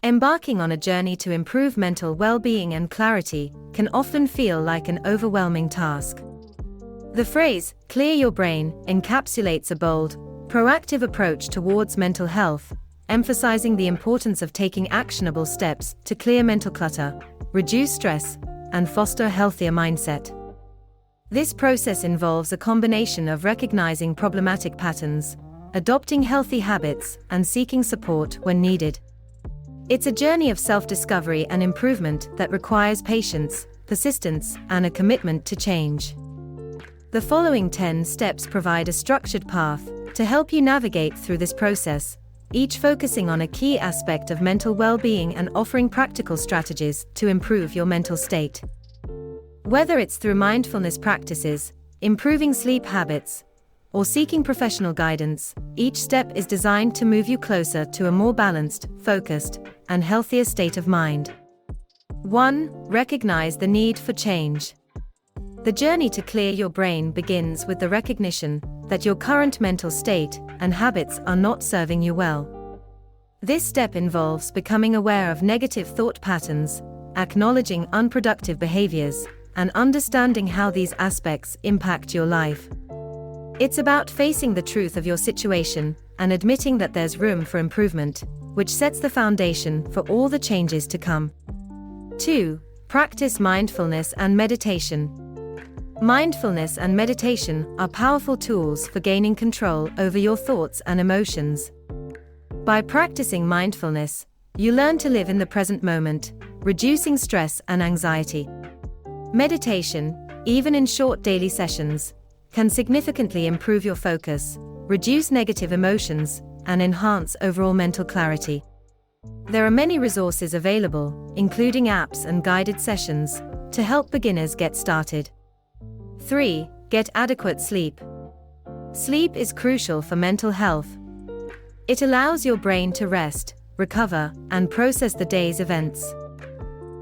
Embarking on a journey to improve mental well-being and clarity can often feel like an overwhelming task. The phrase, "clear your brain," encapsulates a bold, proactive approach towards mental health, emphasizing the importance of taking actionable steps to clear mental clutter, reduce stress, and foster a healthier mindset. This process involves a combination of recognizing problematic patterns, adopting healthy habits, and seeking support when needed. It's a journey of self-discovery and improvement that requires patience, persistence, and a commitment to change. The following 10 steps provide a structured path to help you navigate through this process, each focusing on a key aspect of mental well-being and offering practical strategies to improve your mental state. Whether it's through mindfulness practices, improving sleep habits, or seeking professional guidance, each step is designed to move you closer to a more balanced, focused, and healthier state of mind. 1. Recognize the need for change. The journey to clear your brain begins with the recognition that your current mental state and habits are not serving you well. This step involves becoming aware of negative thought patterns, acknowledging unproductive behaviors, and understanding how these aspects impact your life. It's about facing the truth of your situation and admitting that there's room for improvement, which sets the foundation for all the changes to come. 2. Practice mindfulness and meditation. Mindfulness and meditation are powerful tools for gaining control over your thoughts and emotions. By practicing mindfulness, you learn to live in the present moment, reducing stress and anxiety. Meditation, even in short daily sessions, can significantly improve your focus, reduce negative emotions, and enhance overall mental clarity. There are many resources available, including apps and guided sessions, to help beginners get started. 3. Get adequate sleep. Sleep is crucial for mental health. It allows your brain to rest, recover, and process the day's events.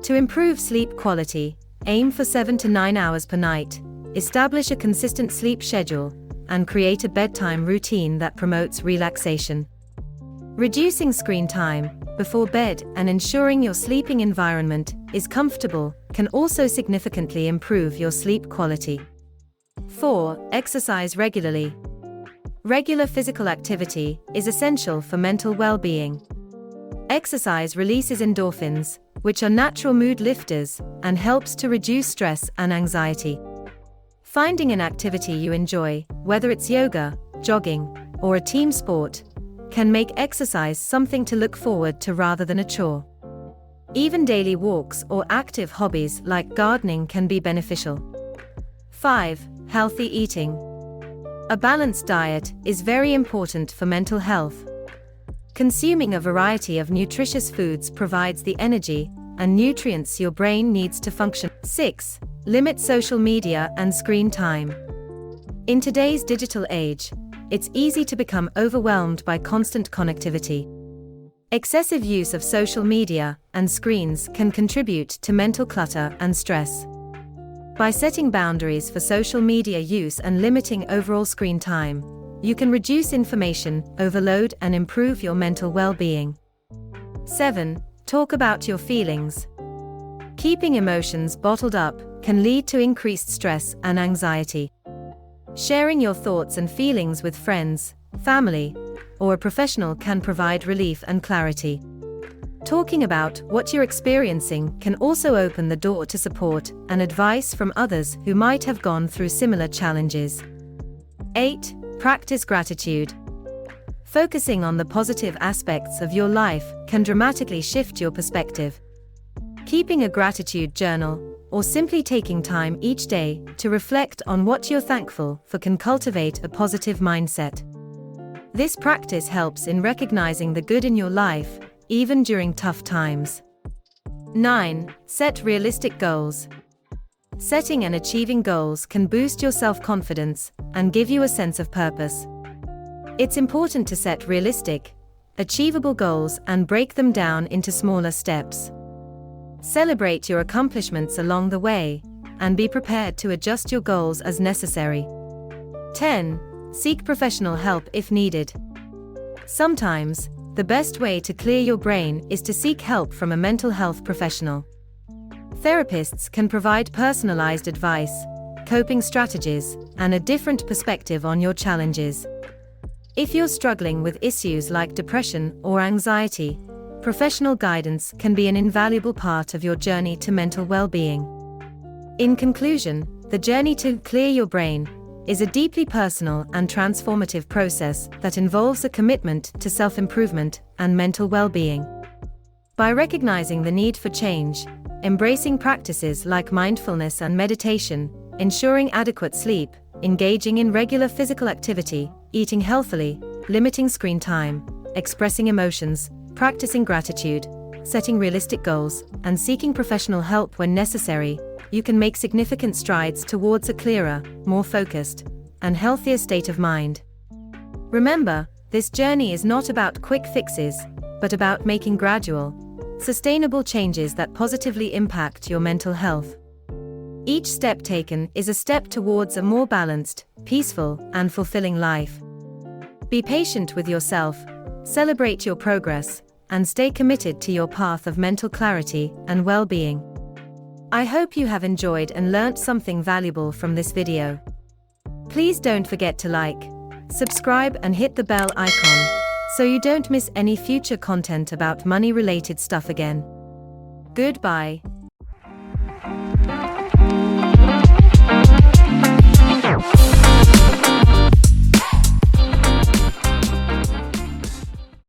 To improve sleep quality, aim for 7 to 9 hours per night, establish a consistent sleep schedule, and create a bedtime routine that promotes relaxation. Reducing screen time before bed and ensuring your sleeping environment is comfortable can also significantly improve your sleep quality. 4. Exercise regularly. Regular physical activity is essential for mental well-being. Exercise releases endorphins, which are natural mood lifters, and helps to reduce stress and anxiety. Finding an activity you enjoy, whether it's yoga, jogging, or a team sport, can make exercise something to look forward to rather than a chore. Even daily walks or active hobbies like gardening can be beneficial. 5. Healthy eating. A balanced diet is very important for mental health. Consuming a variety of nutritious foods provides the energy and nutrients your brain needs to function. 6. Limit social media and screen time. In today's digital age, it's easy to become overwhelmed by constant connectivity. Excessive use of social media and screens can contribute to mental clutter and stress. By setting boundaries for social media use and limiting overall screen time, you can reduce information overload and improve your mental well-being. 7. Talk about your feelings. Keeping emotions bottled up can lead to increased stress and anxiety. Sharing your thoughts and feelings with friends, family, or a professional can provide relief and clarity. Talking about what you're experiencing can also open the door to support and advice from others who might have gone through similar challenges. 8. Practice gratitude. Focusing on the positive aspects of your life can dramatically shift your perspective. Keeping a gratitude journal, or simply taking time each day to reflect on what you're thankful for can cultivate a positive mindset. This practice helps in recognizing the good in your life, even during tough times. 9. Set realistic goals. Setting and achieving goals can boost your self-confidence and give you a sense of purpose. It's important to set realistic, achievable goals and break them down into smaller steps. Celebrate your accomplishments along the way, and be prepared to adjust your goals as necessary. 10. Seek professional help if needed. Sometimes, the best way to clear your brain is to seek help from a mental health professional. Therapists can provide personalized advice, coping strategies, and a different perspective on your challenges. If you're struggling with issues like depression or anxiety, professional guidance can be an invaluable part of your journey to mental well-being. In conclusion, the journey to clear your brain is a deeply personal and transformative process that involves a commitment to self-improvement and mental well-being. By recognizing the need for change, embracing practices like mindfulness and meditation, ensuring adequate sleep, engaging in regular physical activity, eating healthily, limiting screen time, expressing emotions, practicing gratitude, setting realistic goals, and seeking professional help when necessary, you can make significant strides towards a clearer, more focused, and healthier state of mind. Remember, this journey is not about quick fixes, but about making gradual, sustainable changes that positively impact your mental health. Each step taken is a step towards a more balanced, peaceful, and fulfilling life. Be patient with yourself, celebrate your progress, and stay committed to your path of mental clarity and well-being. I hope you have enjoyed and learnt something valuable from this video. Please don't forget to like, subscribe and hit the bell icon, so you don't miss any future content about money-related stuff again. Goodbye.